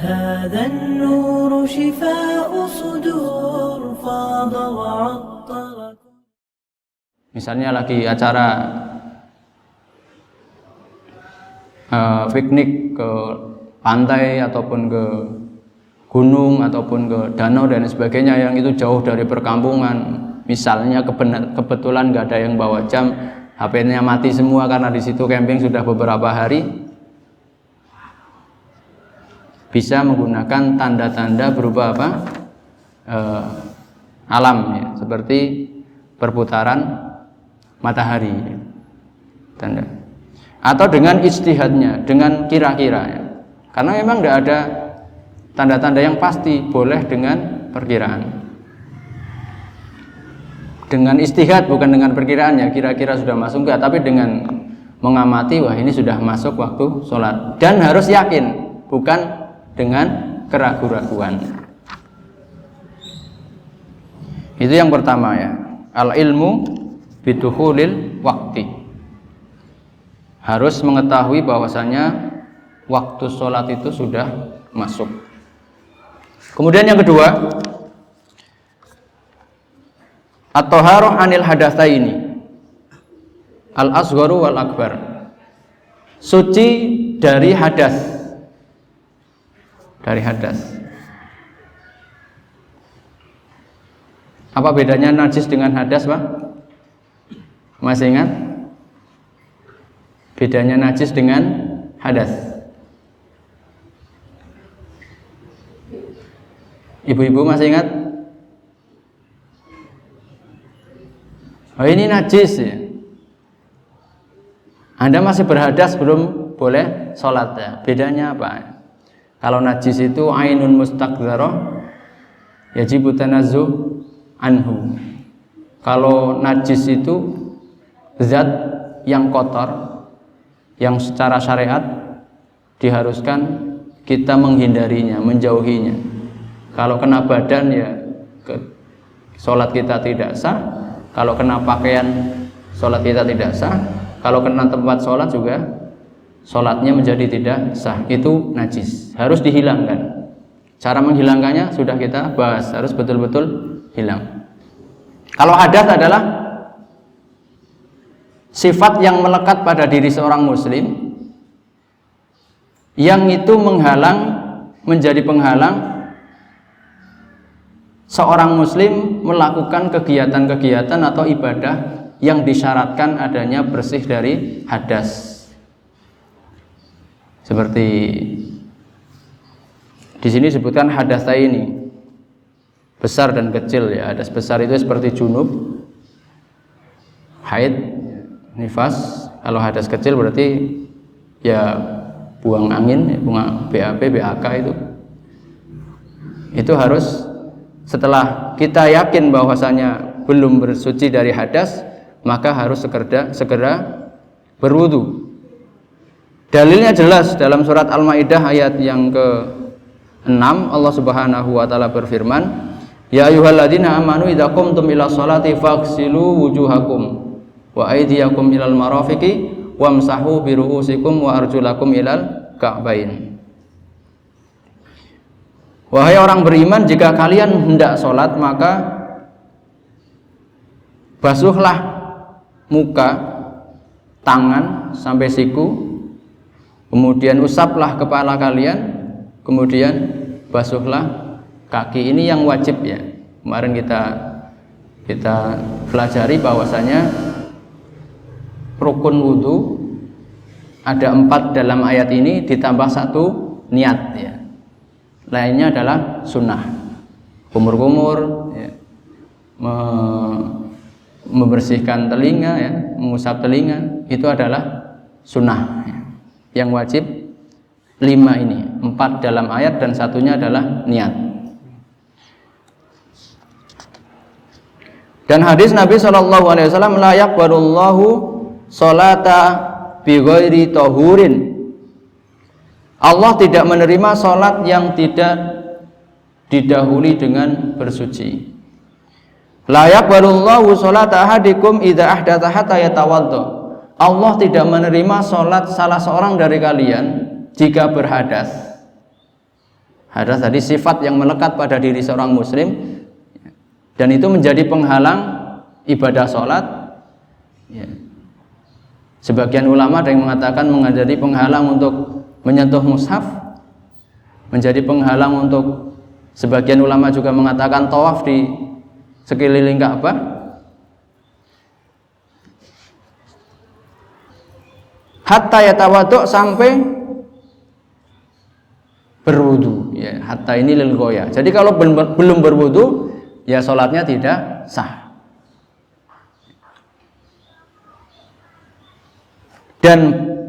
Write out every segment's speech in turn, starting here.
هذا النور شفاء صدور فاض وعطر. Misalnya lagi acara piknik ke pantai ataupun ke gunung ataupun ke danau dan sebagainya yang itu jauh dari perkampungan. Misalnya kebetulan nggak ada yang bawa jam, HP-nya mati semua karena di situ camping sudah beberapa hari. Bisa menggunakan tanda-tanda berupa apa? Alam ya, seperti perputaran matahari tanda. Atau dengan ijtihadnya, dengan kira-kiranya. Karena memang tidak ada tanda-tanda yang pasti, boleh dengan perkiraan. Dengan ijtihad bukan dengan perkiraan ya, kira-kira sudah masuk enggak, tapi dengan mengamati, wah ini sudah masuk waktu sholat. Dan harus yakin, bukan dengan keraguan-raguan. Itu yang pertama ya, al-ilmu bidukhulil waqti. Harus mengetahui bahwasanya waktu sholat itu sudah masuk. Kemudian yang kedua, at-thaharah anil hadatsaini al-asgharu wal akbar. Suci dari hadas. Dari hadas. Apa bedanya najis dengan hadas, Pak? Masih ingat? Bedanya najis dengan hadas. Ibu-ibu masih ingat? Oh ini najis ya. Anda masih berhadas belum boleh sholat ya. Bedanya apa? Kalau najis itu ainun mustaqdzarah yajibu tanazzuh anhu. Kalau najis itu zat yang kotor yang secara syariat diharuskan kita menghindarinya, menjauhinya. Kalau kena badan ya sholat kita tidak sah. Kalau kena pakaian sholat kita tidak sah. Kalau kena tempat sholat juga sholatnya menjadi tidak sah. Itu najis, harus dihilangkan. Cara menghilangkannya sudah kita bahas, harus betul-betul hilang. Kalau hadas adalah sifat yang melekat pada diri seorang muslim, yang itu menjadi penghalang seorang muslim melakukan kegiatan-kegiatan atau ibadah yang disyaratkan adanya bersih dari hadas. Seperti di sini disebutkan hadatsaini, besar dan kecil ya. Hadas besar itu seperti junub, haid, nifas. Kalau hadas kecil berarti ya buang angin, buang BAB, BAK itu. Itu harus setelah kita yakin bahwasanya belum bersuci dari hadas, maka harus segera berwudu. Dalilnya jelas dalam surat Al-Maidah ayat yang ke-6, Allah Subhanahu wa taala berfirman, ya ayyuhalladzina amanu idza qumtum ila sholati faghsilu wujuhakum wa aydiyakum ilal marafiqi wamsahu bi ru'usikum wa arjulakum ilal ka'bain. Wahai orang beriman, jika kalian hendak sholat maka basuhlah muka, tangan sampai siku, kemudian usaplah kepala kalian, kemudian basuhlah kaki. Ini yang wajib ya. Kemarin kita pelajari bahwasanya rukun wudhu ada 4 dalam ayat ini ditambah 1 niat ya. Lainnya adalah sunnah, kumur-kumur ya, membersihkan telinga ya, mengusap telinga, itu adalah sunnah ya. Yang wajib 5 ini, 4 dalam ayat dan 1-nya adalah niat. Dan hadis Nabi SAW, la yaqbalullahu sholata bi ghairi tahurin. Allah tidak menerima sholat yang tidak didahului dengan bersuci. La yaqbalullahu sholata ahadikum idza ahdatha hatta yatawadda. Allah tidak menerima sholat salah seorang dari kalian jika berhadas Hadas tadi sifat yang melekat pada diri seorang muslim, dan itu menjadi penghalang ibadah sholat. Ya. Sebagian ulama ada yang mengatakan menjadi penghalang untuk menyentuh mushaf, menjadi penghalang untuk, sebagian ulama juga mengatakan tawaf di sekeliling Ka'bah. Hatta yatawaddu, sampai berwudu, ya, hatta ini lil ghayah. Jadi kalau belum berwudu, ya sholatnya tidak sah. Dan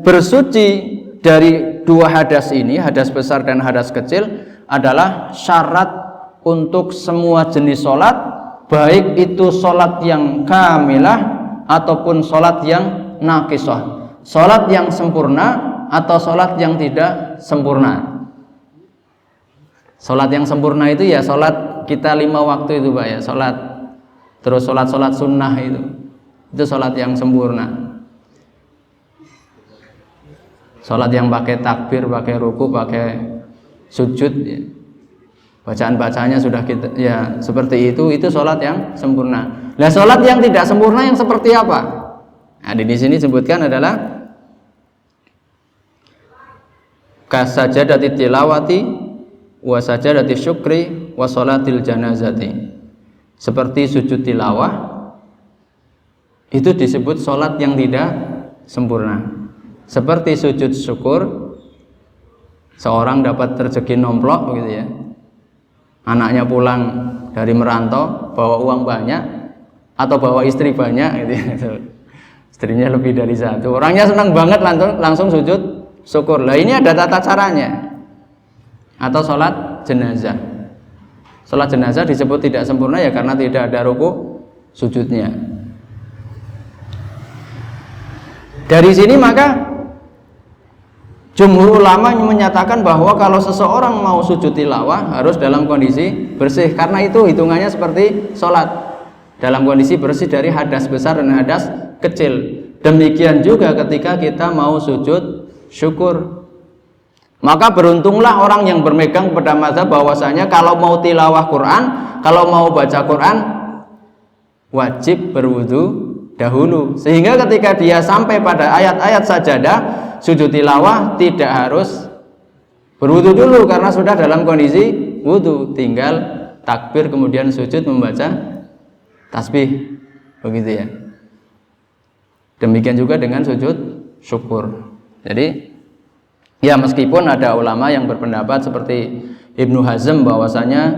bersuci dari dua hadas ini, hadas besar dan hadas kecil, adalah syarat untuk semua jenis sholat, baik itu sholat yang kamilah ataupun sholat yang naqisah, sholat yang sempurna atau sholat yang tidak sempurna. Sholat yang sempurna itu ya sholat kita 5 waktu itu Pak ya, sholat, terus sholat sunnah itu sholat yang sempurna. Sholat yang pakai takbir, pakai ruku, pakai sujud, ya. Bacaan-bacaannya sudah kita, ya seperti itu sholat yang sempurna. Nah, sholat yang tidak sempurna yang seperti apa? Nah, di sini disebutkan adalah kasajadati tilawati wa sajadati syukri wa sholatil janazati. Seperti sujud tilawah itu disebut sholat yang tidak sempurna. Seperti sujud syukur, seorang dapat rezeki nomplok gitu ya, anaknya pulang dari merantau bawa uang banyak atau bawa istri banyak gitu ya. Istrinya lebih dari satu, orangnya senang banget langsung sujud syukur. Lah ini ada tata caranya. Atau sholat jenazah. Sholat jenazah disebut tidak sempurna ya karena tidak ada ruku sujudnya. Dari sini maka jumhur ulama menyatakan bahwa kalau seseorang mau sujud tilawah harus dalam kondisi bersih, karena itu hitungannya seperti sholat, dalam kondisi bersih dari hadas besar dan hadas kecil. Demikian juga ketika kita mau sujud syukur. Maka beruntunglah orang yang bermegang pada mazhab bahwasanya kalau mau tilawah Quran, kalau mau baca Quran wajib berwudu dahulu, sehingga ketika dia sampai pada ayat-ayat sajadah sujud tilawah tidak harus berwudu dulu karena sudah dalam kondisi wudu, tinggal takbir kemudian sujud membaca tasbih, begitu ya. Demikian juga dengan sujud syukur. Jadi ya meskipun ada ulama yang berpendapat seperti Ibnu Hazm bahwasanya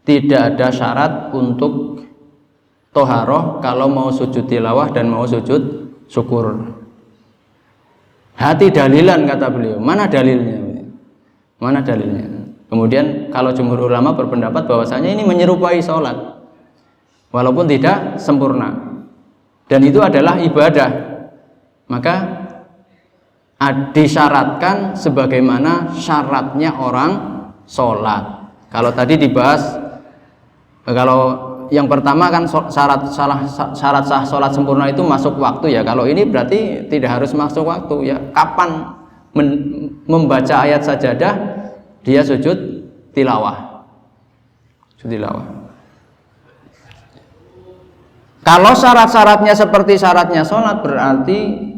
tidak ada syarat untuk toharoh kalau mau sujud tilawah dan mau sujud syukur. Hati dalilan kata beliau, mana dalilnya? Mana dalilnya? Kemudian kalau jumhur ulama berpendapat bahwasanya ini menyerupai sholat walaupun tidak sempurna, dan itu adalah ibadah, maka disyaratkan sebagaimana syaratnya orang sholat. Kalau tadi dibahas, kalau yang pertama kan syarat sah sholat sempurna itu masuk waktu ya. Kalau ini berarti tidak harus masuk waktu ya. Kapan membaca ayat sajadah dia sujud tilawah. Sujud tilawah. Kalau syarat-syaratnya seperti syaratnya sholat berarti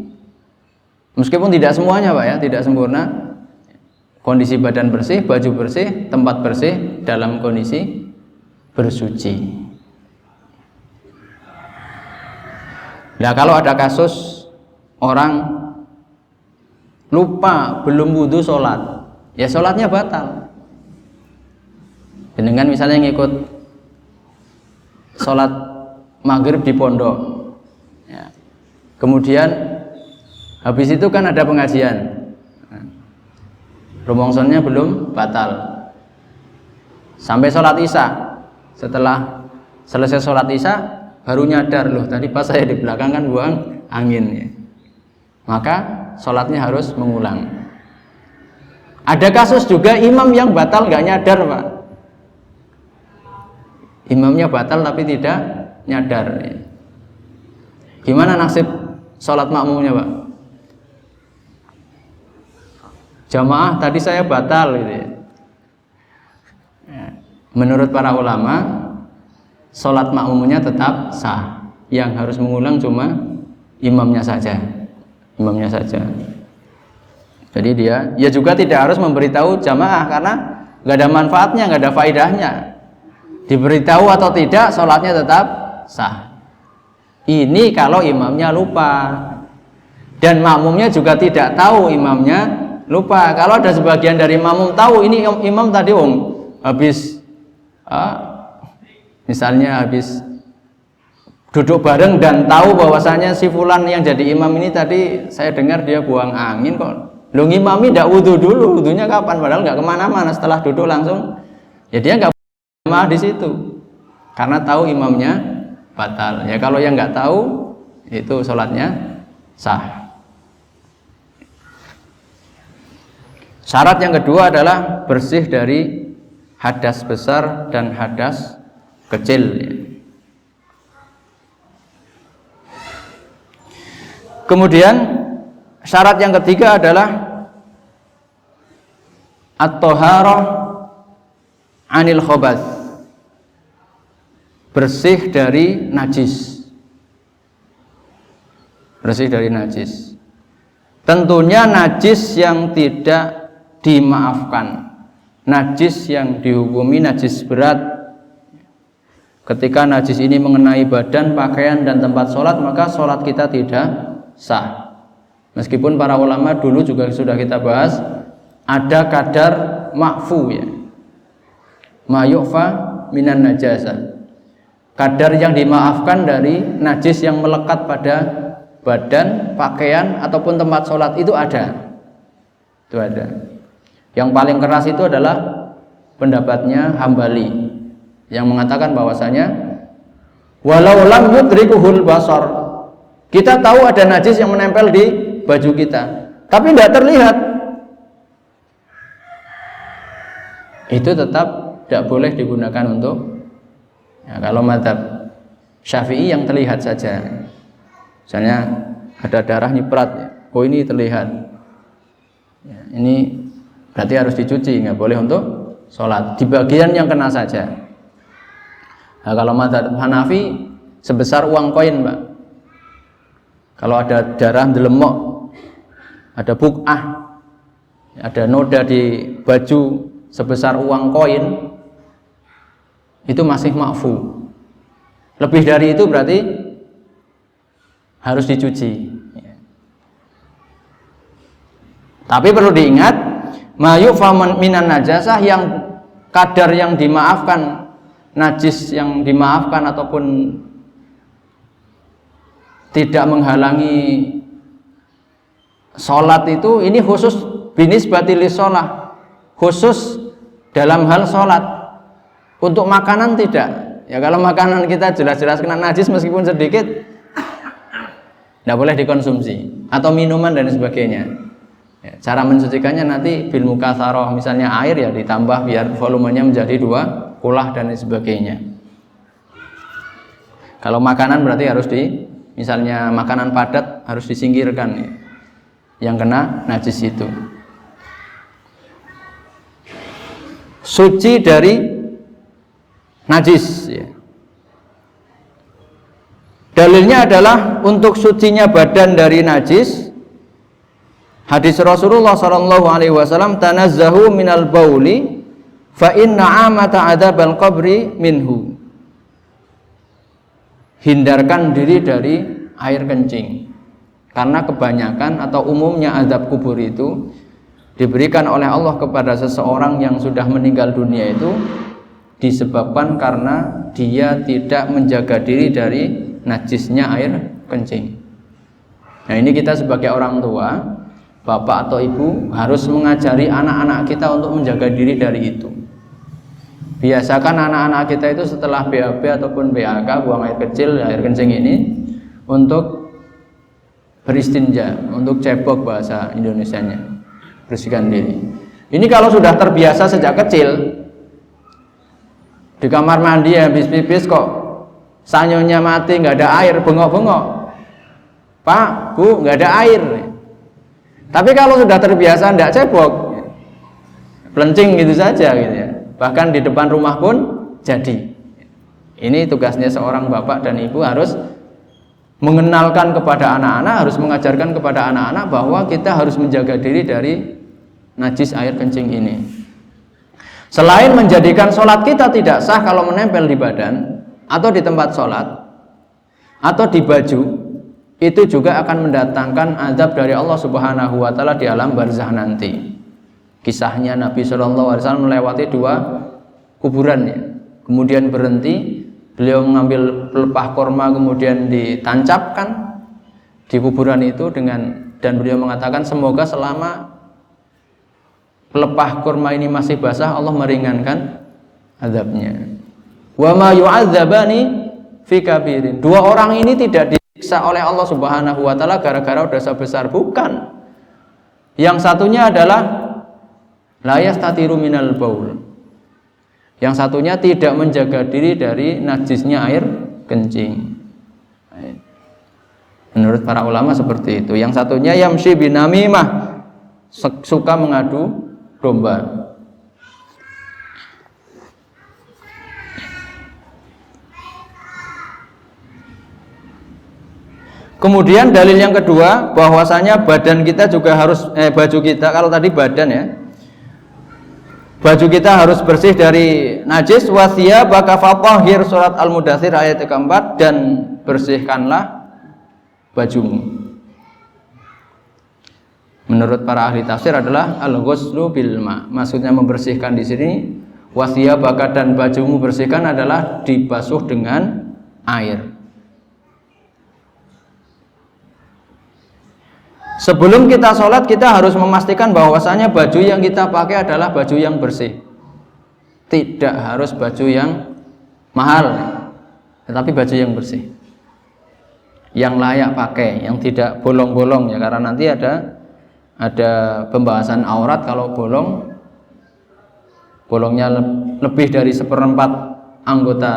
meskipun tidak semuanya Pak ya, tidak sempurna, kondisi badan bersih, baju bersih, tempat bersih, dalam kondisi bersuci. Nah kalau ada kasus orang lupa belum wudu sholat, ya sholatnya batal. Dengan misalnya ngikut sholat maghrib di pondok, ya. Kemudian habis itu kan ada pengajian, rumongsonnya belum batal sampai sholat isya. Setelah selesai sholat isya baru nyadar, loh tadi pas saya di belakang kan buang angin ya. Maka sholatnya harus mengulang. Ada kasus juga imam yang batal nggak nyadar Pak. Imamnya batal tapi tidak nyadar ya. Gimana nasib sholat makmumnya Pak? Jamaah tadi saya batal gitu ya. menurut para ulama sholat makmumnya tetap sah. Yang harus mengulang cuma imamnya saja. Jadi dia juga tidak harus memberitahu jamaah karena nggak ada manfaatnya, nggak ada faedahnya. Diberitahu atau tidak, sholatnya tetap sah. Ini kalau imamnya lupa dan makmumnya juga tidak tahu imamnya lupa. Kalau ada sebagian dari makmum tahu ini imam tadi habis misalnya habis duduk bareng dan tahu bahwasanya si fulan yang jadi imam ini tadi saya dengar dia buang angin kok. Lu ngimami tidak wudhu dulu, wudhunya kapan? Padahal nggak kemana-mana, setelah duduk langsung ya dia nggak jamaah di situ karena tahu imamnya batal. Ya kalau yang nggak tahu itu sholatnya sah. Syarat yang kedua adalah bersih dari hadas besar dan hadas kecil. Kemudian syarat yang ketiga adalah at-thaharah anil khobath, bersih dari najis. Tentunya najis yang tidak dimaafkan, najis yang dihukumi najis berat. Ketika najis ini mengenai badan, pakaian dan tempat sholat, maka sholat kita tidak sah. Meskipun para ulama dulu juga sudah kita bahas ada kadar ma'fu ya, ma yu'fa minan najasah, kadar yang dimaafkan dari najis yang melekat pada badan, pakaian ataupun tempat sholat itu ada. Yang paling keras itu adalah pendapatnya Hambali yang mengatakan bahwasanya walau lam yudrikuhul basar, kita tahu ada najis yang menempel di baju kita tapi tidak terlihat, itu tetap tidak boleh digunakan untuk kalau mazhab Syafi'i yang terlihat saja. Misalnya ada darah nyiprat ya, oh ini terlihat ya, ini berarti harus dicuci, nggak boleh untuk sholat di bagian yang kena saja. Nah, kalau mazhab Hanafi sebesar uang koin, Pak. Kalau ada darah delemok, ada buk'ah, ada noda di baju sebesar uang koin, itu masih ma'fu. Lebih dari itu berarti harus dicuci. Tapi perlu diingat, ma yu'fa minan najasah, yang kadar yang dimaafkan, najis yang dimaafkan ataupun tidak menghalangi sholat itu, ini khusus binisbati li sholat, khusus dalam hal sholat. Untuk makanan tidak ya. Kalau makanan kita jelas-jelas kena najis meskipun sedikit, tidak boleh dikonsumsi, atau minuman dan sebagainya ya. Cara mensucikannya nanti bil mukatsaroh, misalnya air ya ditambah biar volumenya menjadi 2 kulah dan sebagainya. Kalau makanan berarti harus misalnya makanan padat harus disingkirkan ya, yang kena najis itu. Suci dari najis ya. Dalilnya adalah untuk sucinya badan dari najis, hadis Rasulullah SAW, tanazzahu minal bauli fa inna amata adzabal qabri minhu. Hindarkan diri dari air kencing, karena kebanyakan atau umumnya azab kubur itu diberikan oleh Allah kepada seseorang yang sudah meninggal dunia itu disebabkan karena dia tidak menjaga diri dari najisnya air kencing. Nah, ini kita sebagai orang tua, bapak atau ibu, harus mengajari anak-anak kita untuk menjaga diri dari itu. Biasakan anak-anak kita itu setelah BAB ataupun BAK, buang air kecil, air kencing ini, untuk beristinja, untuk cebok bahasa Indonesianya, bersihkan diri. Ini kalau sudah terbiasa sejak kecil, di kamar mandi habis pipis kok sanyonya mati, nggak ada air, bengok-bengok, Pak, Bu, nggak ada air. Tapi kalau sudah terbiasa nggak cebok, pelencing gitu saja gitu ya, bahkan di depan rumah pun jadi. Ini tugasnya seorang bapak dan ibu, harus mengenalkan kepada anak-anak, harus mengajarkan kepada anak-anak bahwa kita harus menjaga diri dari najis air kencing ini. Selain menjadikan sholat kita tidak sah kalau menempel di badan atau di tempat sholat atau di baju, itu juga akan mendatangkan azab dari Allah Subhanahu wa Ta'ala di alam barzah nanti. Kisahnya Nabi SAW melewati 2 kuburan ya. Kemudian berhenti, beliau mengambil pelepah korma kemudian ditancapkan di kuburan itu dan beliau mengatakan, semoga selama pelepah kurma ini masih basah, Allah meringankan azabnya. Wa ma yu'adzabani fi kabirin. 2 orang ini tidak disiksa oleh Allah Subhanahu wa Ta'ala gara-gara dosa besar, bukan. Yang satunya adalah la yastatiru minal baul. Yang satunya tidak menjaga diri dari najisnya air kencing. Menurut para ulama seperti itu. Yang satunya yamshi binamimah, suka mengadu domba. Kemudian dalil yang kedua, bahwasanya badan kita juga harus baju kita, kalau tadi badan ya, baju kita harus bersih dari najis. Wasiyabaka fatahhir, surat Al-Mudaththir ayat 4, dan bersihkanlah bajumu. Menurut para ahli tafsir adalah al-ghuslu bil ma. Maksudnya membersihkan di sini, wasiyabaka, dan bajumu bersihkan adalah dibasuh dengan air. Sebelum kita sholat, kita harus memastikan bahwasanya baju yang kita pakai adalah baju yang bersih. Tidak harus baju yang mahal, tetapi baju yang bersih, yang layak pakai, yang tidak bolong-bolong ya, karena nanti ada pembahasan aurat. Kalau bolongnya lebih dari 1/4 anggota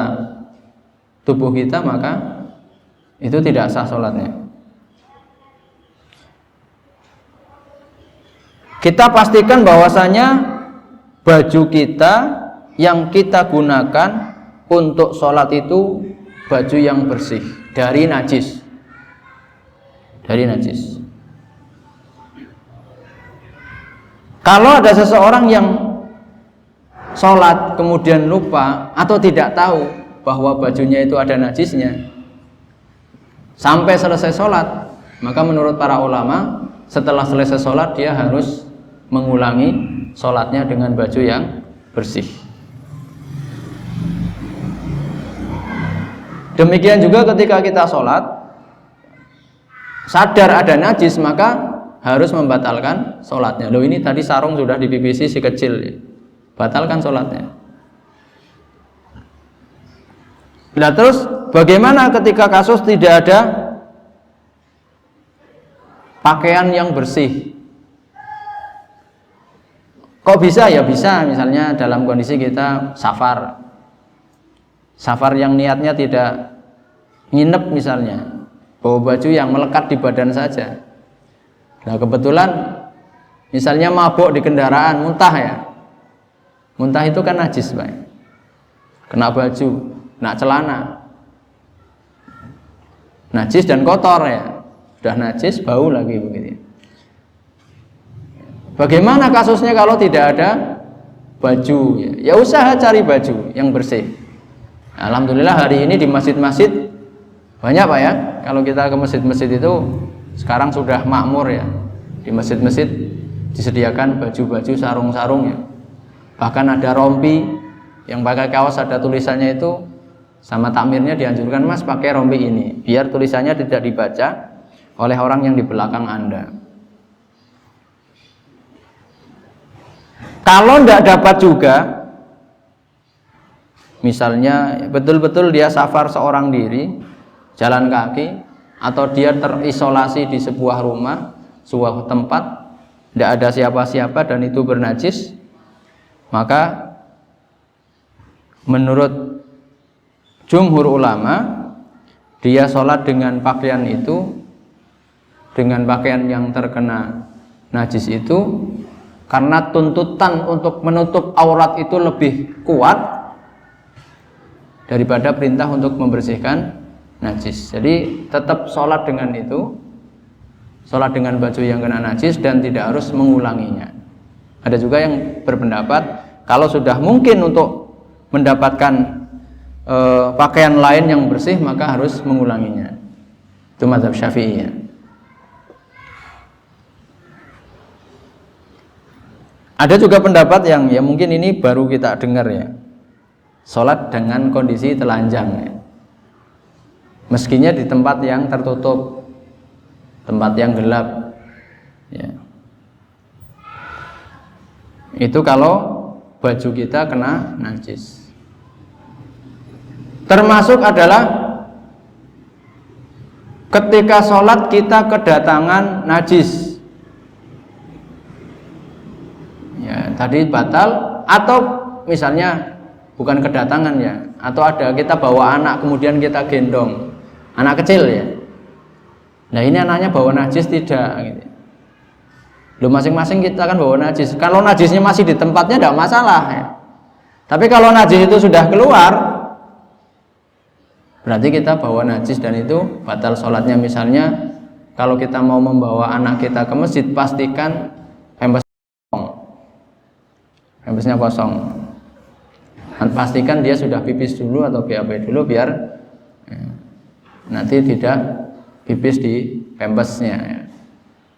tubuh kita, maka itu tidak sah sholatnya. Kita pastikan bahwasanya baju kita yang kita gunakan untuk sholat itu baju yang bersih dari najis. Kalau ada seseorang yang sholat kemudian lupa atau tidak tahu bahwa bajunya itu ada najisnya, sampai selesai sholat, maka menurut para ulama, setelah selesai sholat dia harus mengulangi sholatnya dengan baju yang bersih. Demikian juga ketika kita sholat, sadar ada najis, maka harus membatalkan sholatnya. Loh, ini tadi sarung sudah dipipisi si kecil, batalkan sholatnya. Nah terus bagaimana ketika kasus tidak ada pakaian yang bersih? Kok bisa? Ya bisa, misalnya dalam kondisi kita safar yang niatnya tidak nginep, misalnya bawa baju yang melekat di badan saja. Nah kebetulan misalnya mabuk di kendaraan, muntah ya, muntah itu kan najis Pak, kena baju, kena celana, najis dan kotor ya, sudah najis bau lagi begitu. Bagaimana kasusnya kalau tidak ada baju? Ya usaha cari baju yang bersih. Alhamdulillah hari ini di masjid-masjid banyak Pak ya. Kalau kita ke masjid-masjid itu sekarang sudah makmur ya. Di masjid-masjid disediakan baju-baju, sarung-sarung ya. Bahkan ada rompi yang pakai kaos ada tulisannya itu, sama takmirnya dianjurkan, Mas pakai rompi ini biar tulisannya tidak dibaca oleh orang yang di belakang Anda. Kalau tidak dapat juga, misalnya betul-betul dia safar seorang diri, jalan kaki, atau dia terisolasi di sebuah rumah, sebuah tempat, tidak ada siapa-siapa dan itu bernajis, maka menurut jumhur ulama, dia sholat dengan pakaian itu, dengan pakaian yang terkena najis itu, karena tuntutan untuk menutup aurat itu lebih kuat daripada perintah untuk membersihkan najis. Jadi tetap sholat dengan itu, sholat dengan baju yang kena najis dan tidak harus mengulanginya. Ada juga yang berpendapat kalau sudah mungkin untuk mendapatkan pakaian lain yang bersih maka harus mengulanginya. Itu mazhab Syafi'i ya. Ada juga pendapat yang ya mungkin ini baru kita dengar ya, sholat dengan kondisi telanjang ya. Meskinya di tempat yang tertutup, tempat yang gelap ya. Itu kalau baju kita kena najis. Termasuk adalah ketika sholat kita kedatangan najis ya, tadi batal. Atau misalnya bukan kedatangan ya, atau ada kita bawa anak kemudian kita gendong anak kecil ya, nah ini anaknya bawa najis tidak gitu. Loh, masing-masing kita kan bawa najis. Kalau najisnya masih di tempatnya tidak masalah ya. Tapi kalau najis itu sudah keluar, berarti kita bawa najis dan itu batal sholatnya. Misalnya kalau kita mau membawa anak kita ke masjid, pastikan pempesnya kosong. Pastikan dia sudah pipis dulu atau BAB dulu biar ya, nanti tidak pipis di pempesnya ya.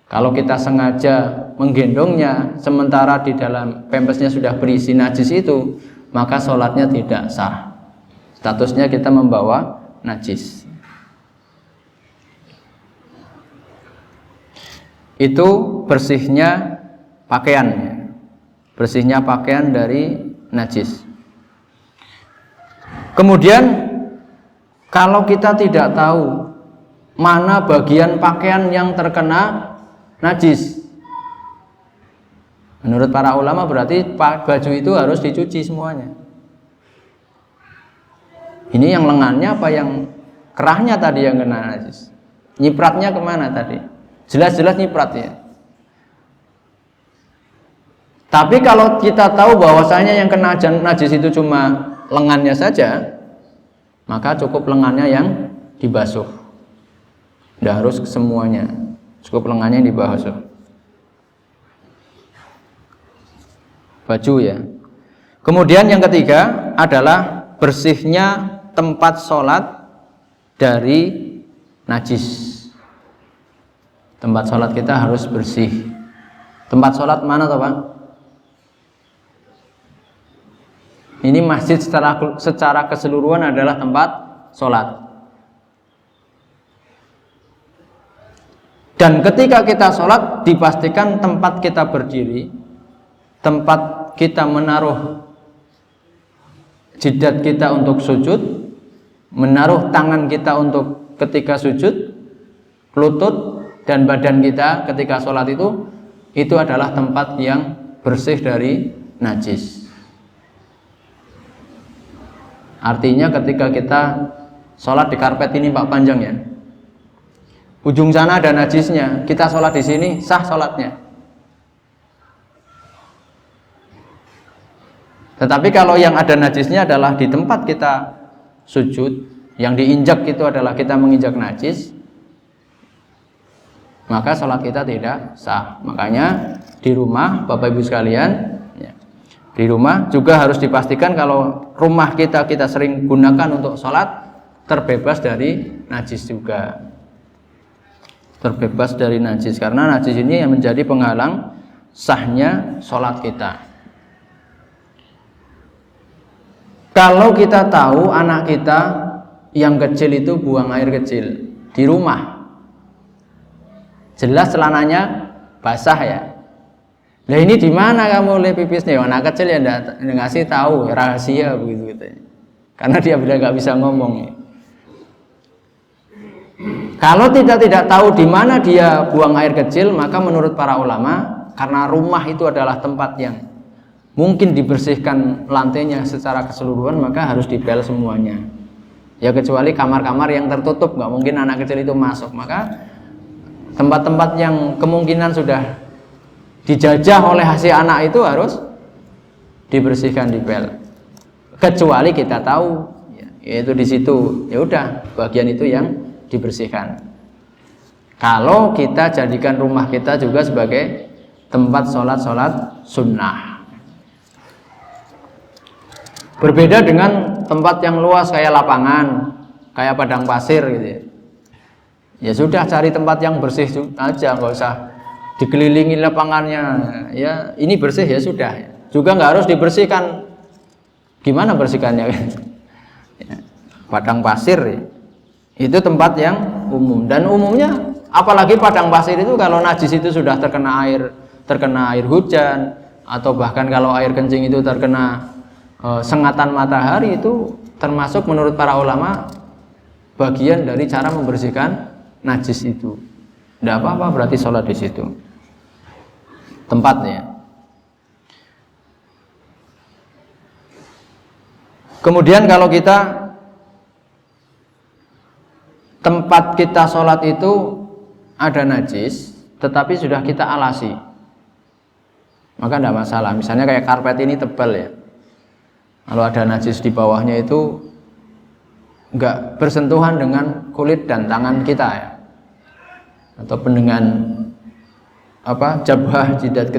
Kalau kita sengaja menggendongnya sementara di dalam pempesnya sudah berisi najis itu, maka sholatnya tidak sah. Statusnya kita membawa najis. Itu bersihnya pakaiannya, bersihnya pakaian dari najis. Kemudian kalau kita tidak tahu mana bagian pakaian yang terkena najis, menurut para ulama berarti baju itu harus dicuci semuanya. Ini yang lengannya apa yang kerahnya tadi yang kena najis? Nyipratnya kemana tadi? Jelas-jelas nyiprat ya. Tapi kalau kita tahu bahwasanya yang kena najis itu cuma lengannya saja, maka cukup lengannya yang dibasuh. Tidak harus semuanya, cukup lengannya yang dibasuh. Baju ya. Kemudian yang ketiga adalah bersihnya tempat sholat dari najis. Tempat sholat kita harus bersih. Tempat sholat mana toh Pak? Ini masjid secara keseluruhan adalah tempat sholat. Dan ketika kita sholat, dipastikan tempat kita berdiri, tempat kita menaruh jidat kita untuk sujud, menaruh tangan kita untuk ketika sujud, lutut dan badan kita ketika sholat itu adalah tempat yang bersih dari najis. Artinya ketika kita sholat di karpet ini Pak panjang ya, ujung sana ada najisnya, kita sholat di sini sah sholatnya. Tetapi kalau yang ada najisnya adalah di tempat kita sujud, yang diinjak itu adalah kita menginjak najis, maka sholat kita tidak sah. Makanya di rumah Bapak Ibu sekalian ya, di rumah juga harus dipastikan kalau rumah kita sering gunakan untuk sholat, terbebas dari najis juga. Terbebas dari najis, karena najis ini yang menjadi penghalang sahnya sholat kita. Kalau kita tahu anak kita yang kecil itu buang air kecil di rumah, jelas celananya basah ya. Nah ini di mana kamu lihat pipisnya? Anak kecil ya enggak ngasih tahu, rahasia begitu gitu. Karena dia bilang nggak bisa ngomong. Kalau tidak tahu di mana dia buang air kecil, maka menurut para ulama, karena rumah itu adalah tempat yang mungkin dibersihkan lantainya secara keseluruhan, maka harus dipel semuanya. Ya kecuali kamar-kamar yang tertutup, nggak mungkin anak kecil itu masuk. Maka tempat-tempat yang kemungkinan sudah dijajah oleh si anak itu harus dibersihkan dipel. Kecuali kita tahu, yaitu di situ, ya udah bagian itu yang dibersihkan. Kalau kita jadikan rumah kita juga sebagai tempat sholat sunnah. Berbeda dengan tempat yang luas kayak lapangan, kayak padang pasir gitu ya. Ya sudah, cari tempat yang bersih aja, nggak usah dikelilingi lapangannya. Ya ini bersih ya sudah. Juga nggak harus dibersihkan. Gimana bersihkannya? Ya, padang pasir ya. Itu tempat yang umum, dan umumnya apalagi padang pasir itu kalau najis itu sudah terkena air hujan, atau bahkan kalau air kencing itu terkena sengatan matahari, itu termasuk menurut para ulama bagian dari cara membersihkan najis itu. Tidak apa-apa berarti sholat di situ tempatnya. Kemudian kalau kita tempat kita sholat itu ada najis tetapi sudah kita alasi, maka tidak masalah. Misalnya kayak karpet ini tebal ya, kalau ada najis di bawahnya itu enggak bersentuhan dengan kulit dan tangan kita ya, ataupun dengan jabhah jidat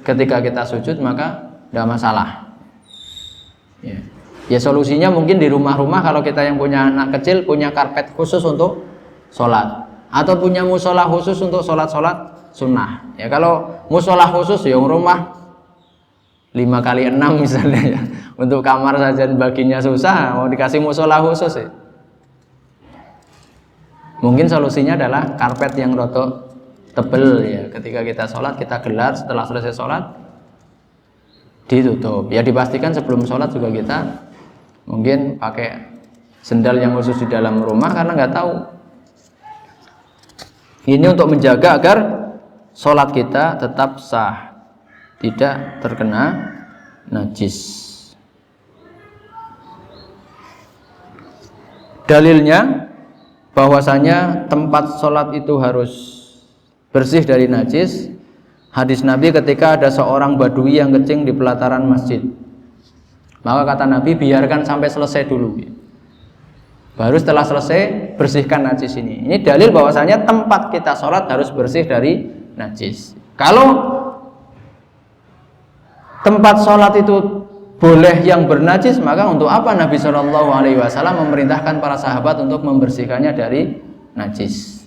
ketika kita sujud, maka tidak masalah ya. Ya solusinya mungkin di rumah-rumah, kalau kita yang punya anak kecil punya karpet khusus untuk sholat, atau punya musola khusus untuk sholat sunnah ya. Kalau musola khusus ya rumah 5x6 misalnya ya, untuk kamar saja baginya susah, mau dikasih musola khusus ya. Mungkin solusinya adalah karpet yang roto tebel ya, ketika kita sholat kita gelar, setelah selesai sholat ditutup ya. Dipastikan sebelum sholat juga kita mungkin pakai sendal yang khusus di dalam rumah, karena nggak tahu. Ini untuk menjaga agar sholat kita tetap sah, tidak terkena najis. Dalilnya bahwasanya tempat sholat itu harus bersih dari najis, hadis Nabi ketika ada seorang badui yang kencing di pelataran masjid. Maka kata Nabi, biarkan sampai selesai dulu, baru setelah selesai bersihkan najis ini. Ini dalil bahwasanya tempat kita sholat harus bersih dari najis. Kalau tempat sholat itu boleh yang bernajis, maka untuk apa Nabi SAW memerintahkan para sahabat untuk membersihkannya dari najis?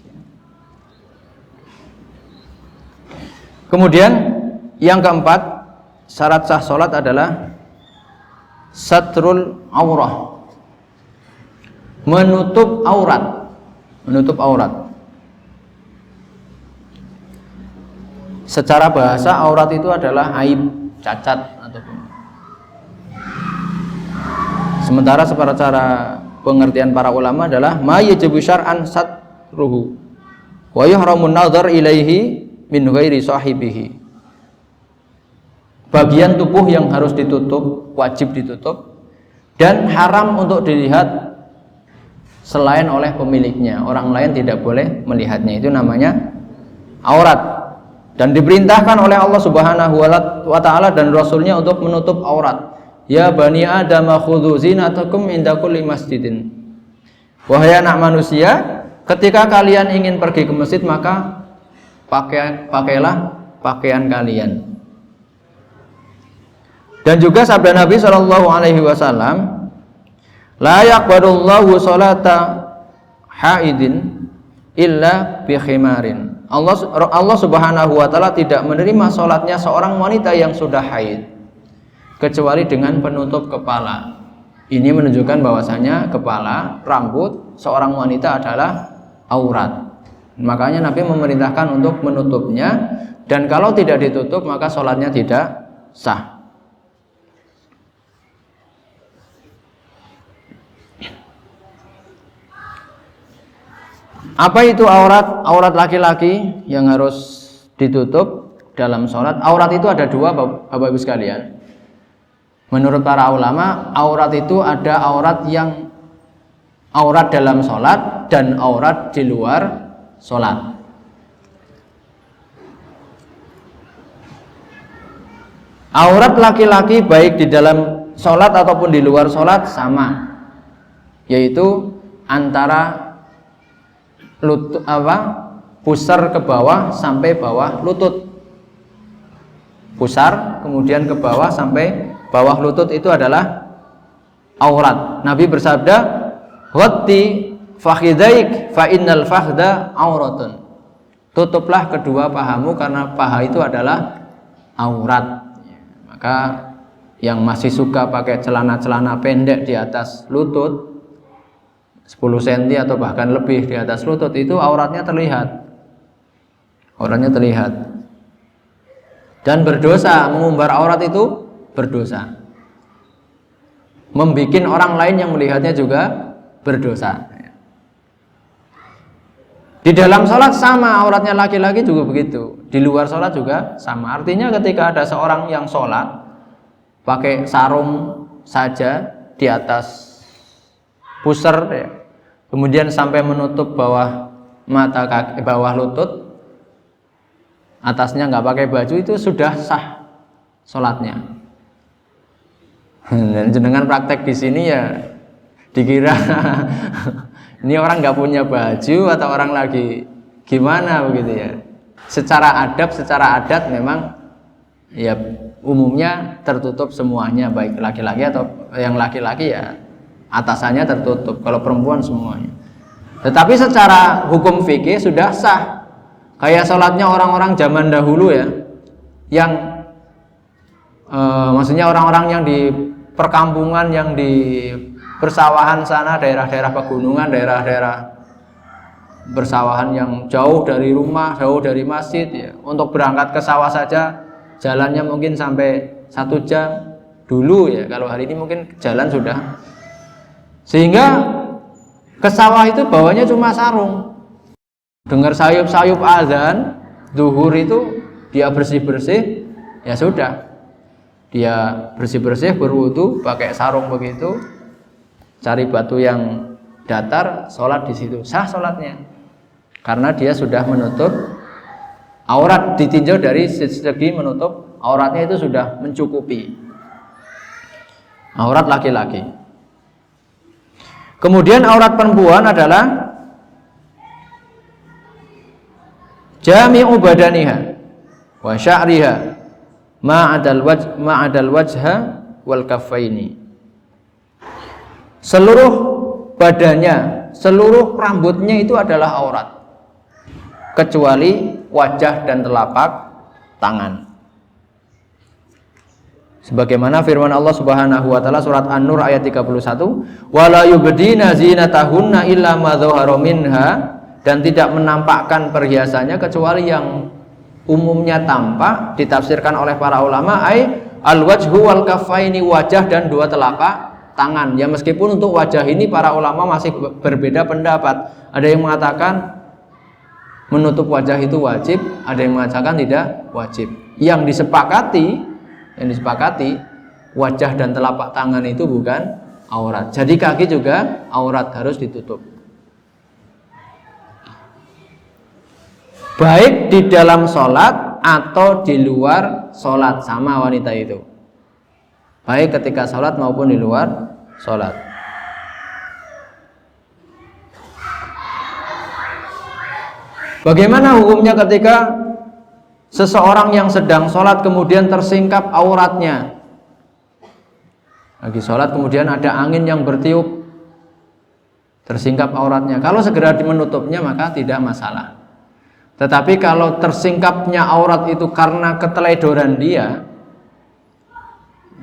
Kemudian yang keempat, syarat sah sholat adalah satrul aurah, menutup aurat. Menutup aurat secara bahasa, aurat itu adalah aib, cacat ataupun. Sementara secara pengertian para ulama adalah ma yajibu syar'an satruhu wa yuhramun nadhar ilaihi min ghairi sahibihi. Bagian tubuh yang harus ditutup, wajib ditutup, dan haram untuk dilihat selain oleh pemiliknya. Orang lain tidak boleh melihatnya. Itu namanya aurat. Dan diperintahkan oleh Allah Subhanahu wa Ta'ala dan Rasulnya untuk menutup aurat. Ya bani Adam khudhu zinatakum inda kulli masjidin. Wahai anak manusia, ketika kalian ingin pergi ke masjid, maka pakailah pakaian kalian. Dan juga sabda Nabi SAW, la yaqbalullahu salata haidin illa bi khimarin. Allah Subhanahu wa Ta'ala tidak menerima salatnya seorang wanita yang sudah haid kecuali dengan penutup kepala. Ini menunjukkan bahwasanya kepala, rambut seorang wanita adalah aurat. Makanya Nabi memerintahkan untuk menutupnya, dan kalau tidak ditutup maka salatnya tidak sah. Apa itu aurat? Aurat laki-laki yang harus ditutup dalam sholat. Aurat itu ada dua, Bapak Ibu sekalian. Menurut para ulama, aurat itu ada aurat yang aurat dalam sholat dan aurat di luar sholat. Aurat laki-laki baik di dalam sholat ataupun di luar sholat sama, yaitu antara lutut pusar ke bawah sampai bawah lutut. Pusar kemudian ke bawah sampai bawah lutut itu adalah aurat. Nabi bersabda, "Ghatti fakhidaik fa innal fakhda auratun." Tutuplah kedua pahamu karena paha itu adalah aurat. Maka yang masih suka pakai celana-celana pendek di atas lutut 10 cm atau bahkan lebih di atas lutut itu auratnya terlihat. Auratnya terlihat. Dan berdosa, mengumbar aurat itu berdosa. Membikin orang lain yang melihatnya juga berdosa. Di dalam sholat sama, auratnya laki-laki juga begitu. Di luar sholat juga sama. Artinya ketika ada seorang yang sholat pakai sarung saja di atas pusar, ya, kemudian sampai menutup bawah mata kaki, bawah lutut, atasnya nggak pakai baju, itu sudah sah sholatnya. Dan jenengan praktek di sini ya dikira ini orang nggak punya baju atau orang lagi gimana begitu ya. Secara adab, secara adat memang ya umumnya tertutup semuanya, baik laki-laki atau yang laki-laki ya atasannya tertutup, kalau perempuan semuanya. Tetapi secara hukum fikih sudah sah. Kayak sholatnya orang-orang zaman dahulu ya, yang maksudnya orang-orang yang di perkampungan, yang di persawahan sana, daerah-daerah pegunungan, daerah-daerah bersawahan yang jauh dari rumah, jauh dari masjid ya. Untuk berangkat ke sawah saja jalannya mungkin sampai 1 jam dulu ya. Kalau hari ini mungkin jalan sudah. Sehingga ke sawah itu bawanya cuma sarung. Dengar sayup-sayup azan zuhur itu dia bersih-bersih, ya sudah. Dia bersih-bersih, berwudu, pakai sarung begitu, cari batu yang datar, sholat di situ, sah sholatnya, karena dia sudah menutup aurat. Ditinjau dari segi menutup auratnya itu sudah mencukupi aurat laki-laki. Kemudian aurat perempuan adalah jami'u badaniha wa sya'riha ma'adal wajha wal kaffaini. Seluruh badannya, seluruh rambutnya itu adalah aurat, kecuali wajah dan telapak tangan. Sebagaimana firman Allah Subhanahu wa taala surat An-Nur ayat 31, "Wala yubdina zinatahunna illa ma dzahara minha," dan tidak menampakkan perhiasannya kecuali yang umumnya tampak. Ditafsirkan oleh para ulama ai al-wajhu wal kaffaini, wajah dan dua telapak tangan. Ya meskipun untuk wajah ini para ulama masih berbeda pendapat. Ada yang mengatakan menutup wajah itu wajib, ada yang mengatakan tidak wajib. Yang disepakati wajah dan telapak tangan itu bukan aurat. Jadi kaki juga aurat, harus ditutup. Baik di dalam sholat atau di luar sholat sama wanita itu. Baik ketika sholat maupun di luar sholat. Bagaimana hukumnya ketika seseorang yang sedang sholat kemudian tersingkap auratnya? Lagi sholat kemudian ada angin yang bertiup, tersingkap auratnya. Kalau segera menutupnya maka tidak masalah. Tetapi kalau tersingkapnya aurat itu karena keteledoran dia,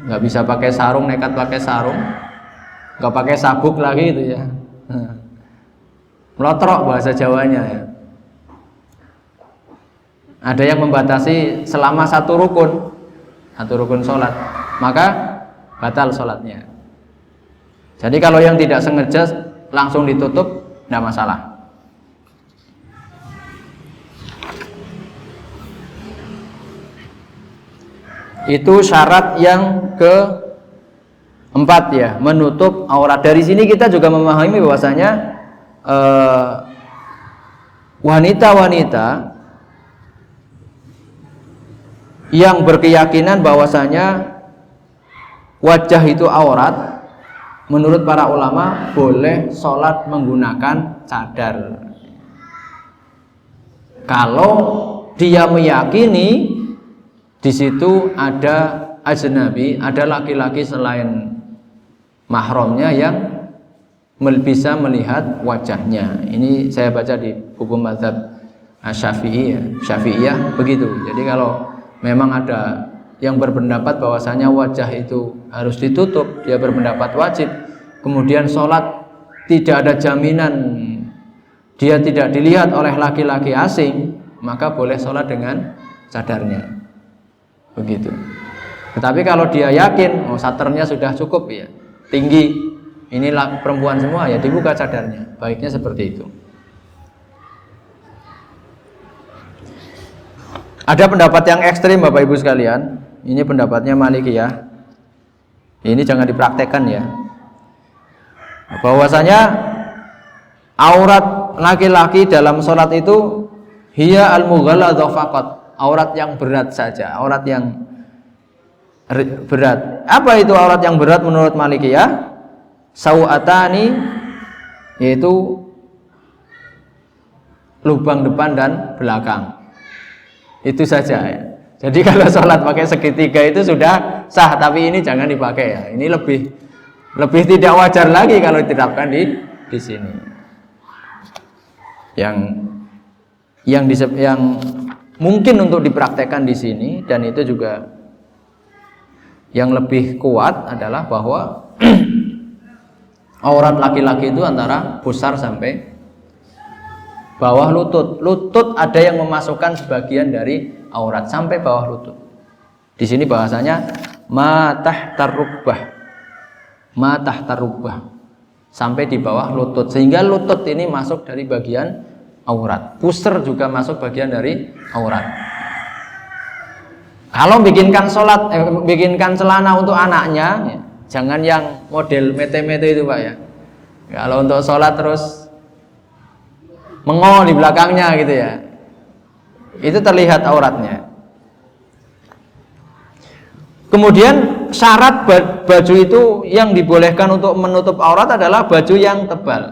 nggak bisa pakai sarung, nekat pakai sarung, nggak pakai sabuk lagi itu ya, melotrok bahasa Jawanya ya. Ada yang membatasi selama satu rukun sholat, maka batal sholatnya. Jadi kalau yang tidak sengaja langsung ditutup, tidak masalah. Itu syarat yang keempat ya, menutup aurat. Dari sini kita juga memahami bahwasanya wanita-wanita yang berkeyakinan bahwasanya wajah itu aurat, menurut para ulama boleh sholat menggunakan cadar. Kalau dia meyakini di situ ada ajnabi, ada laki-laki selain mahramnya yang bisa melihat wajahnya. Ini saya baca di buku mazhab Syafi'iyah begitu. Jadi kalau memang ada yang berpendapat bahwasanya wajah itu harus ditutup, dia berpendapat wajib. Kemudian sholat tidak ada jaminan dia tidak dilihat oleh laki-laki asing, maka boleh sholat dengan cadarnya. Begitu. Tetapi kalau dia yakin, saternya sudah cukup ya, tinggi, inilah perempuan semua, ya dibuka cadarnya. Baiknya seperti itu. Ada pendapat yang ekstrim Bapak Ibu sekalian. Ini pendapatnya Malikiyah. Ini jangan dipraktekkan ya. Bahwasanya aurat laki-laki dalam sholat itu hiya al-mughalladha faqat, aurat yang berat saja, aurat yang berat. Apa itu aurat yang berat menurut Malikiyah? Sau'atani, yaitu lubang depan dan belakang. Itu saja ya. Jadi kalau sholat pakai segitiga itu sudah sah, tapi ini jangan dipakai ya. Ini lebih tidak wajar lagi kalau diterapkan di sini. Yang mungkin untuk dipraktekkan di sini, dan itu juga yang lebih kuat adalah bahwa aurat laki-laki itu antara pusar sampai bawah lutut. Lutut ada yang memasukkan sebagian dari aurat sampai bawah lutut. Di sini bahasanya ma tahtar rubbah, sampai di bawah lutut, sehingga lutut ini masuk dari bagian aurat. Pusar juga masuk bagian dari aurat. Kalau bikinkan celana untuk anaknya, ya, jangan yang model mete-mete itu Pak ya. Kalau untuk sholat terus mengol di belakangnya gitu ya, itu terlihat auratnya. Kemudian syarat baju itu yang dibolehkan untuk menutup aurat adalah baju yang tebal,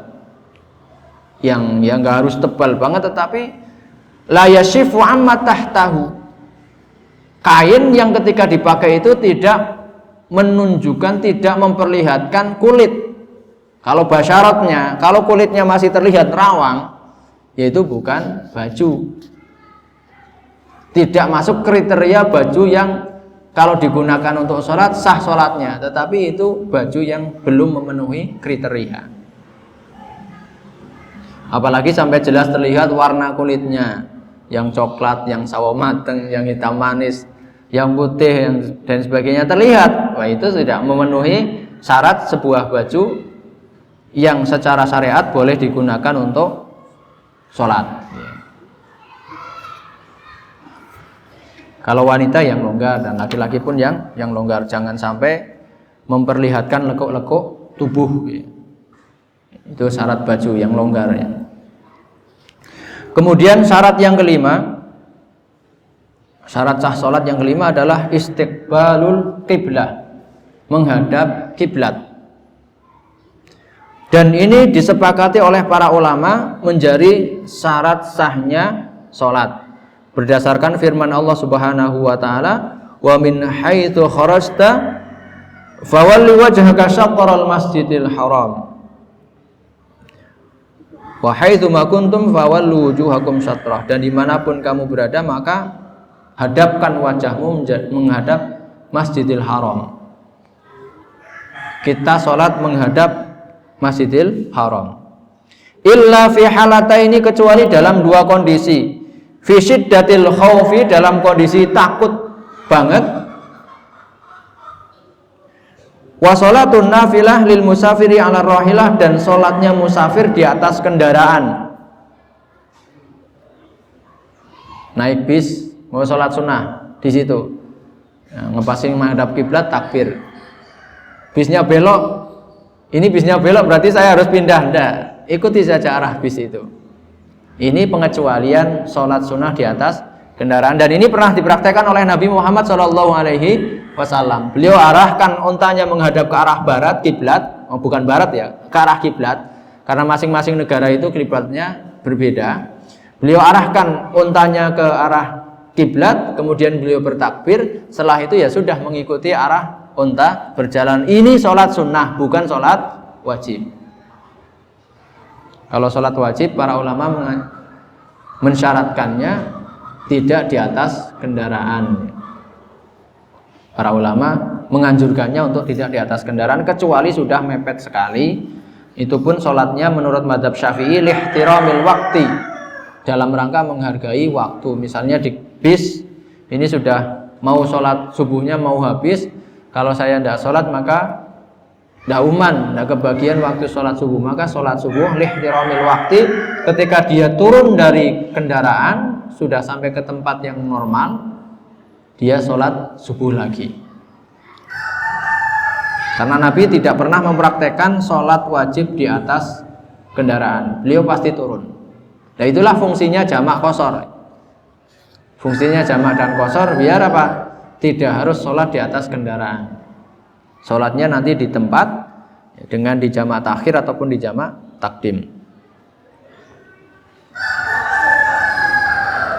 yang nggak harus tebal banget, tetapi la yashifu amma tahtahu, kain yang ketika dipakai itu tidak menunjukkan, tidak memperlihatkan kulit. Kalau basyaratnya, kalau kulitnya masih terlihat rawang, yaitu bukan baju, tidak masuk kriteria baju yang kalau digunakan untuk sholat sah sholatnya, tetapi itu baju yang belum memenuhi kriteria. Apalagi sampai jelas terlihat warna kulitnya, yang coklat, yang sawo mateng, yang hitam manis, yang putih, dan sebagainya terlihat. Wah, itu tidak memenuhi syarat sebuah baju yang secara syariat boleh digunakan untuk sholat. Kalau wanita yang longgar dan laki-laki pun yang longgar, jangan sampai memperlihatkan lekuk-lekuk tubuh. Itu syarat baju yang longgar ya. Kemudian syarat yang kelima, syarat sah sholat yang kelima adalah istiqbalul qiblah, menghadap kiblat. Dan ini disepakati oleh para ulama menjadi syarat sahnya sholat, berdasarkan firman Allah Subhanahu wa taala, wa min haitsu kharajta fawalli wajhaka syatral masjidil haram wa haitsu ma kuntum fawallu wujuhakum syatrah, dan dimanapun kamu berada maka hadapkan wajahmu menghadap Masjidil Haram. Kita sholat menghadap Masjidil Haram. Illa fi halataini, kecuali dalam dua kondisi. Fi syiddatil khaufi, dalam kondisi takut banget. Wa sholatun nafilah lil musafiri ala rahilah, dan sholatnya musafir di atas kendaraan. Naik bis mau sholat sunnah di situ, ngepasing menghadap kiblat, takbir. Bisnya belok, ini bisnya belok berarti saya harus pindah. Nggak, ikuti saja arah bis itu. Ini pengecualian sholat sunnah di atas kendaraan. Dan ini pernah dipraktekkan oleh Nabi Muhammad SAW. Beliau arahkan untanya menghadap ke arah barat kiblat, bukan barat ya, ke arah kiblat, karena masing-masing negara itu kiblatnya berbeda. Beliau arahkan untanya ke arah kiblat, kemudian beliau bertakbir. Setelah itu ya sudah mengikuti arah unta berjalan. Ini sholat sunnah, bukan sholat wajib. Kalau sholat wajib, para ulama mensyaratkannya tidak di atas kendaraan. Para ulama menganjurkannya untuk tidak di atas kendaraan, kecuali sudah mepet sekali. Itu pun sholatnya menurut madzhab Syafi'i lihtiramil waqti, dalam rangka menghargai waktu. Misalnya di bis, ini sudah mau sholat subuhnya mau habis, kalau saya tidak sholat maka dauman, tidak kebagian waktu sholat subuh, maka sholat subuh lihtiramil waqti, ketika dia turun dari kendaraan sudah sampai ke tempat yang normal, dia sholat subuh lagi. Karena Nabi tidak pernah mempraktekkan sholat wajib di atas kendaraan, beliau pasti turun. Nah itulah fungsinya jamak qashar. Fungsinya jamak dan qashar biar apa? Tidak harus sholat di atas kendaraan. Sholatnya nanti di tempat dengan di jamak takhir ataupun di jamak takdim.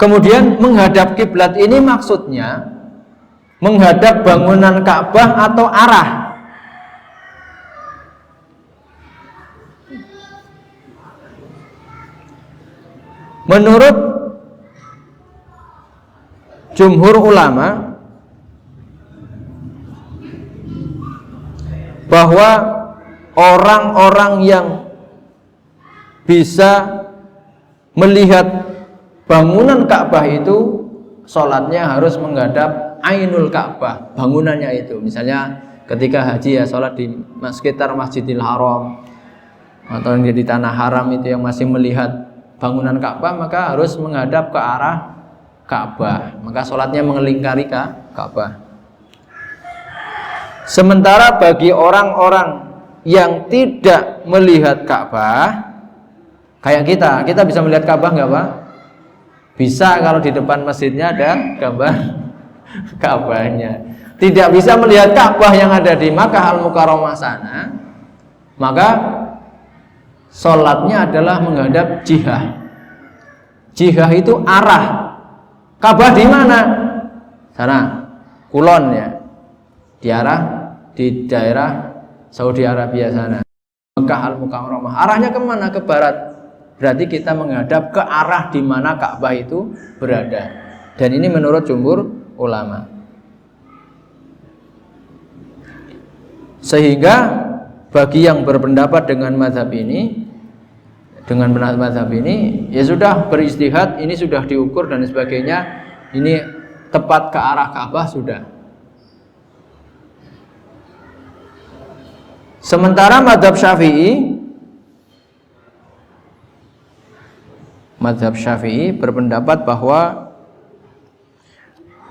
Kemudian menghadap kiblat ini maksudnya menghadap bangunan Ka'bah atau arah. Menurut jumhur ulama bahwa orang-orang yang bisa melihat bangunan Ka'bah itu sholatnya harus menghadap Ainul Ka'bah, bangunannya itu. Misalnya ketika haji ya sholat di sekitar Masjidil Haram atau di tanah haram itu yang masih melihat bangunan Ka'bah, maka harus menghadap ke arah Ka'bah, maka sholatnya mengelingkari Ka'bah. Sementara bagi orang-orang yang tidak melihat Ka'bah, kayak kita bisa melihat Ka'bah nggak Pak? Bisa kalau di depan masjidnya ada gambar Ka'bahnya. Tidak bisa melihat Ka'bah yang ada di Makkah Al-Mukarramah sana, maka sholatnya adalah menghadap jihah. Jihah itu arah. Ka'bah di mana? Sana, kulon ya. Di daerah Saudi Arabia sana. Makkah Al-Mukarramah. Arahnya kemana? Ke barat. Berarti kita menghadap ke arah di mana Ka'bah itu berada. Dan ini menurut jumhur ulama. Sehingga bagi yang berpendapat dengan mazhab ini, ya sudah beristihad, ini sudah diukur dan sebagainya, ini tepat ke arah Ka'bah sudah. Sementara mazhab Syafi'i berpendapat bahwa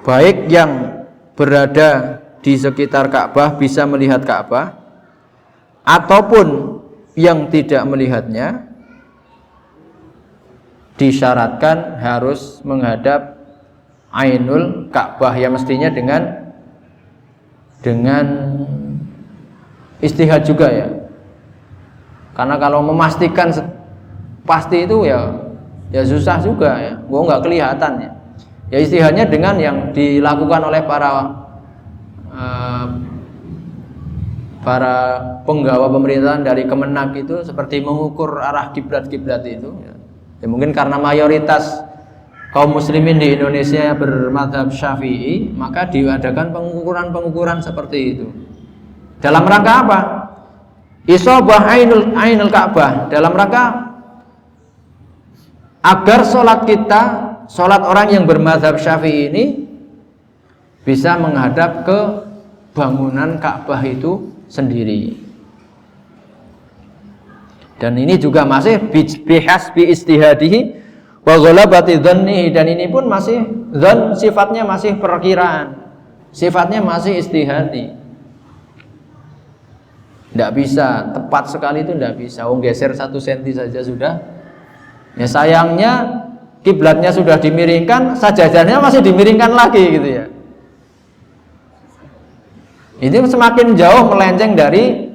baik yang berada di sekitar Ka'bah bisa melihat Ka'bah ataupun yang tidak melihatnya, disyaratkan harus menghadap Ainul Ka'bah, ya mestinya dengan istihad juga ya. Karena kalau memastikan pasti itu ya susah juga ya, nggak kelihatan ya. Ya istihadnya dengan yang dilakukan oleh para penggawa pemerintahan dari Kemenak itu, seperti mengukur arah kiblat-kiblat itu ya. Ya mungkin karena mayoritas kaum muslimin di Indonesia bermadzhab Syafi'i, maka diadakan pengukuran seperti itu. Dalam rangka apa? Isabah Ainul Ka'bah, dalam rangka agar sholat orang yang bermadzhab Syafi'i ini bisa menghadap ke bangunan Ka'bah itu sendiri. Dan ini juga masih bihasbi istihadihi wa ghalabati dhannihi, dan ini pun masih dzan, sifatnya masih perkiraan, sifatnya masih istihadi. Tidak bisa tepat sekali, itu tidak bisa. Geser 1 senti saja sudah. Ya sayangnya kiblatnya sudah dimiringkan, sajadahnya masih dimiringkan lagi gitu ya. Itu semakin jauh melenceng dari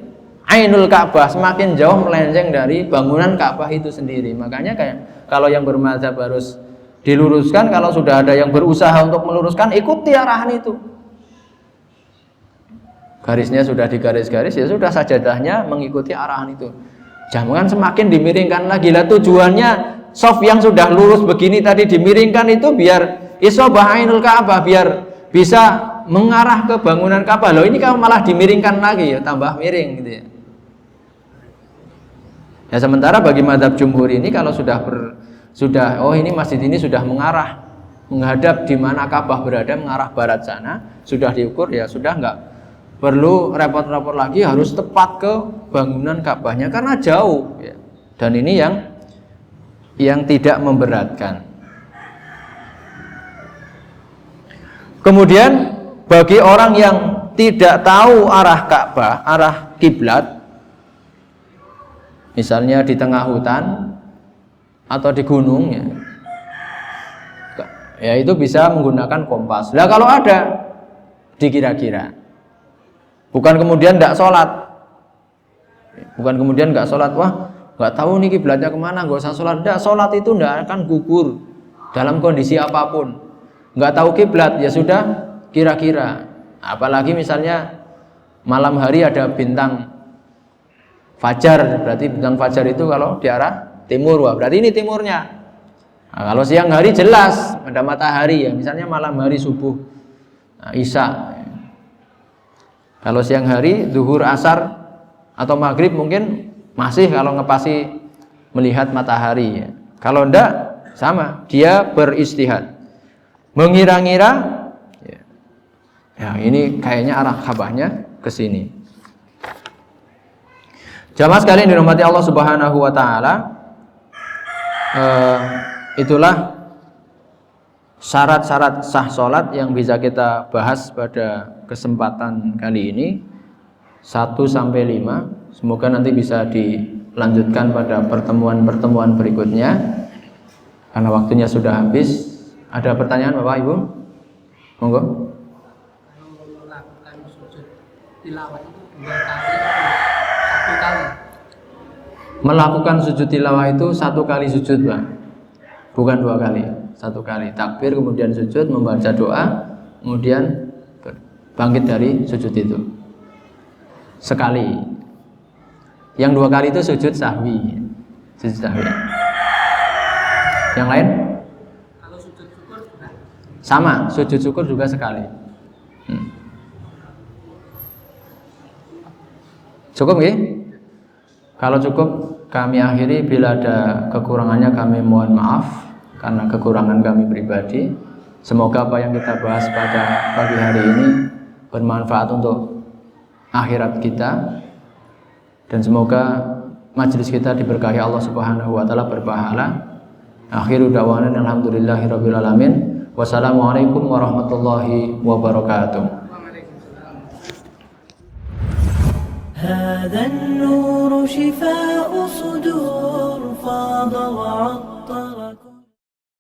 Ainul Ka'bah, semakin jauh melenceng dari bangunan Ka'bah itu sendiri. Makanya kayak kalau yang bermadzhab harus diluruskan, kalau sudah ada yang berusaha untuk meluruskan, ikuti arahan itu. Garisnya sudah digaris-garis, ya sudah sajadahnya mengikuti arahan itu. Jangan semakin dimiringkan lagi. Lah tujuannya soft yang sudah lurus begini tadi dimiringkan itu biar isobah Ainul Ka'bah, biar bisa mengarah ke bangunan Ka'bah. Loh ini kalau malah dimiringkan lagi ya, tambah miring gitu ya. Ya sementara bagi mazhab jumhur ini kalau sudah ini masjid ini sudah mengarah menghadap di mana Ka'bah berada, mengarah barat sana, sudah diukur ya sudah, nggak perlu repot-repot lagi harus tepat ke bangunan Ka'bahnya karena jauh ya. Dan ini yang tidak memberatkan. Kemudian bagi orang yang tidak tahu arah Ka'bah, arah kiblat, misalnya di tengah hutan atau di gunung ya itu bisa menggunakan kompas. Lah kalau ada dikira-kira, bukan kemudian nggak sholat, wah nggak tahu nih kiblatnya kemana, nggak usah sholat. Nggak, sholat itu nggak akan gugur dalam kondisi apapun. Nggak tahu kiblat ya sudah kira-kira. Apalagi misalnya malam hari ada bintang fajar, berarti bintang fajar itu kalau di arah timur, wah berarti ini timurnya. Nah, kalau siang hari jelas ada matahari ya, misalnya malam hari subuh, isya. Kalau siang hari zuhur, asar atau maghrib mungkin masih kalau ngepasi melihat matahari ya. Kalau enggak sama, dia beristihad. Mengira-ngira ya ini kayaknya arah Ka'bahnya ke sini. Jamaah sekalian dirahmati Allah Subhanahu wa taala, itulah syarat-syarat sah salat yang bisa kita bahas pada kesempatan kali ini 1 sampai 5. Semoga nanti bisa dilanjutkan pada pertemuan-pertemuan berikutnya karena waktunya sudah habis. Ada pertanyaan Bapak Ibu? Monggo. Melakukan sujud tilawah itu 2 kali, 1 kali. Melakukan sujud tilawah itu 1 kali sujud, Pak. Bukan 2 kali, 1 kali. Takbir kemudian sujud, membaca doa, kemudian bangkit dari sujud itu. Sekali. Yang 2 kali itu sujud sahwi. Sujud sahwi. Yang lain? Sama, sujud syukur juga sekali. Cukup nggih? Kalau cukup kami akhiri, bila ada kekurangannya kami mohon maaf karena kekurangan kami pribadi. Semoga apa yang kita bahas pada pagi hari ini bermanfaat untuk akhirat kita dan semoga majelis kita diberkahi Allah Subhanahu wa taala berpahala. Akhiru da'wana alhamdulillahirabbil alamin. Wassalamualaikum warahmatullahi wabarakatuh. هذا النور شفاء صدور فاض وعطر